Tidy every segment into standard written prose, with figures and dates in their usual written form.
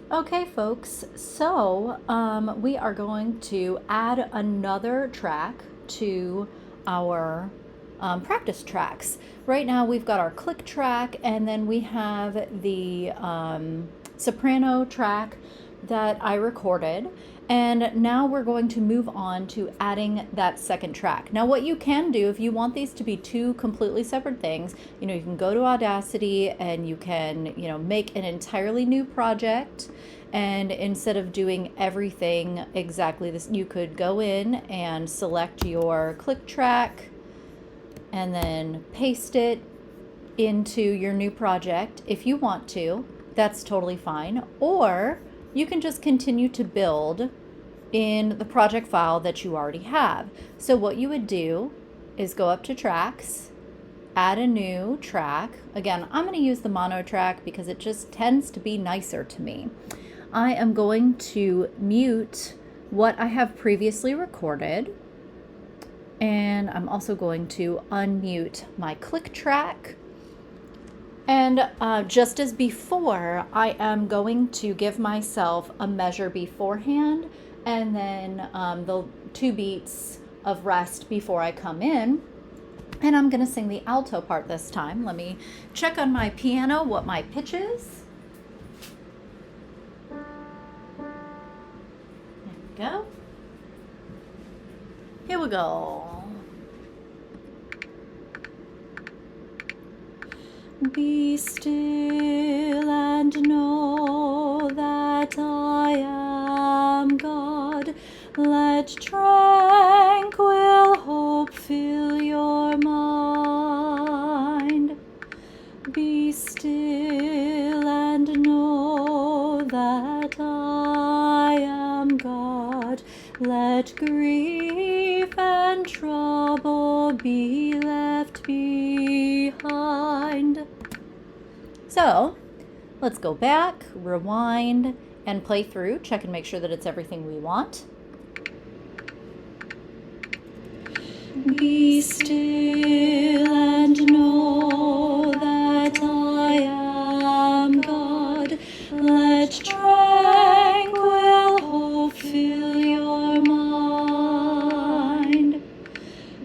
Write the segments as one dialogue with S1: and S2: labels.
S1: Okay, folks, so we are going to add another track to our practice tracks. Right now we've got our click track, and then we have the soprano track that I recorded. And now we're going to move on to adding that second track. Now, what you can do if you want these to be two completely separate things, you can go to Audacity and you can, make an entirely new project. And instead of doing everything exactly this, you could go in and select your click track and then paste it into your new project if you want to. That's totally fine. Or you can just continue to build in the project file that you already have. So what you would do is go up to tracks, add a new track. Again, I'm going to use the mono track because it just tends to be nicer to me. I am going to mute what I have previously recorded, and I'm also going to unmute my click track. And just as before, I am going to give myself a measure beforehand and then the 2 beats of rest before I come in. And I'm going to sing the alto part this time. Let me check on my piano what my pitch is. There we go. Here we go. Be still and know that I am God. Let tranquil hope fill your mind. Be still and know that I am God. Let grief and trouble be left behind. So let's go back, rewind, and play through. Check and make sure that it's everything we want. Be still and know that I am God. Let tranquil hope fill your mind.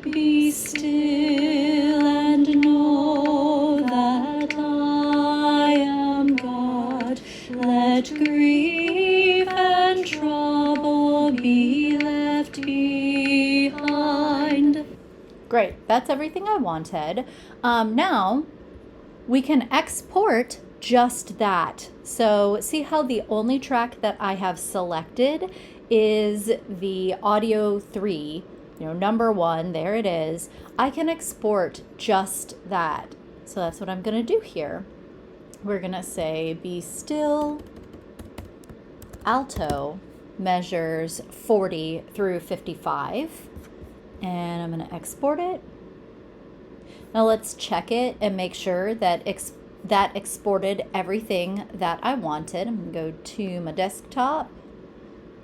S1: Be still and know that I am God. Let grief and trouble be left behind. Great, that's everything I wanted. Now we can export just that. So see how the only track that I have selected is the audio 3, number 1, there it is. I can export just that. So that's what I'm going to do here. We're going to say be still, alto measures 40 through 55. And I'm going to export it. Now let's check it and make sure that that exported everything that I wanted. I'm going to go to my desktop.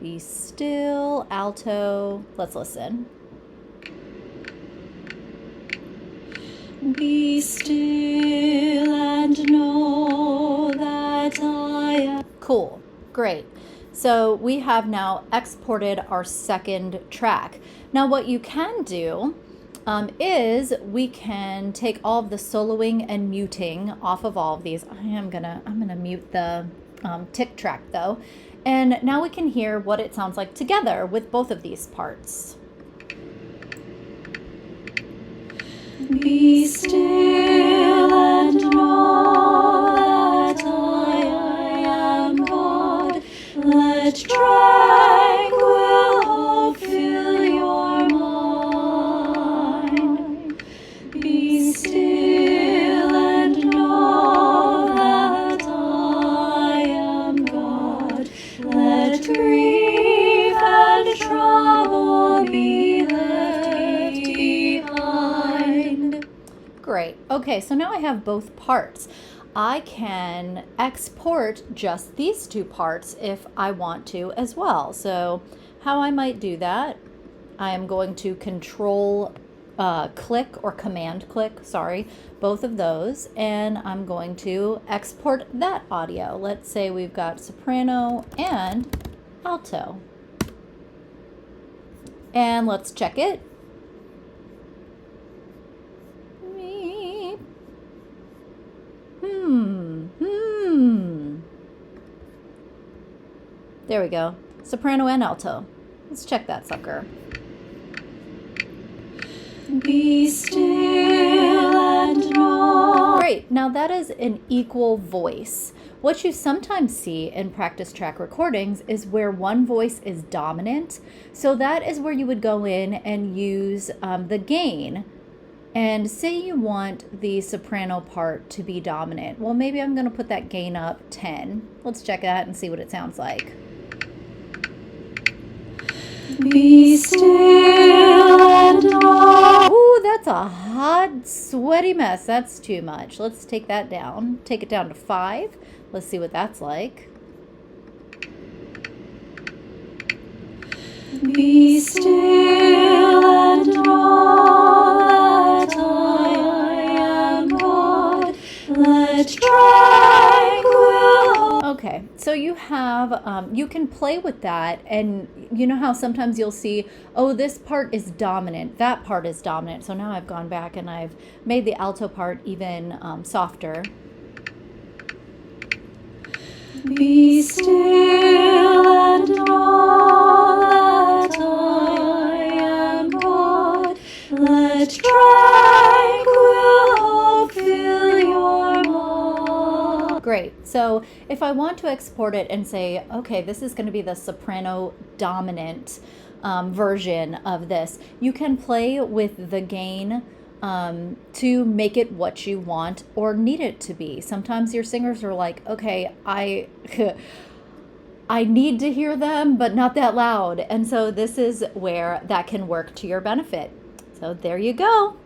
S1: Be still, alto. Let's listen. Be still and know that I am. Cool. Great. So we have now exported our second track. Now what you can do is we can take all of the soloing and muting off of all of these. I'm gonna mute the tick track though. And now we can hear what it sounds like together with both of these parts. Be still and know that I am God. Let tranquil hope fill your mind. Be still and know that I am God. Let grief and trouble be left behind. Great. Okay, so now I have both parts. I can export just these 2 parts if I want to as well. So how I might do that, I am going to Control click or command click, sorry, both of those, and I'm going to export that audio. Let's say we've got soprano and alto. And let's check it. There we go. Soprano and alto. Let's check that sucker. Be still and know. Great. Now that is an equal voice. What you sometimes see in practice track recordings is where one voice is dominant. So that is where you would go in and use the gain. And say you want the soprano part to be dominant. Well, maybe I'm going to put that gain up 10. Let's check that and see what it sounds like. Be still and know. Ooh, that's a hot, sweaty mess. That's too much. Let's take that down. Take it down to 5. Let's see what that's like. Be still and know that I am God. Let tranquil. Okay, so you have, you can play with that, and you know how sometimes you'll see, oh, this part is dominant, that part is dominant. So now I've gone back and I've made the alto part even softer. Be still and know that I am God. Let tranquil hope fill your mind. Great. So if I want to export it and say, okay, this is going to be the soprano dominant version of this, you can play with the gain to make it what you want or need it to be. Sometimes your singers are like, okay, I need to hear them, but not that loud. And so this is where that can work to your benefit. So there you go.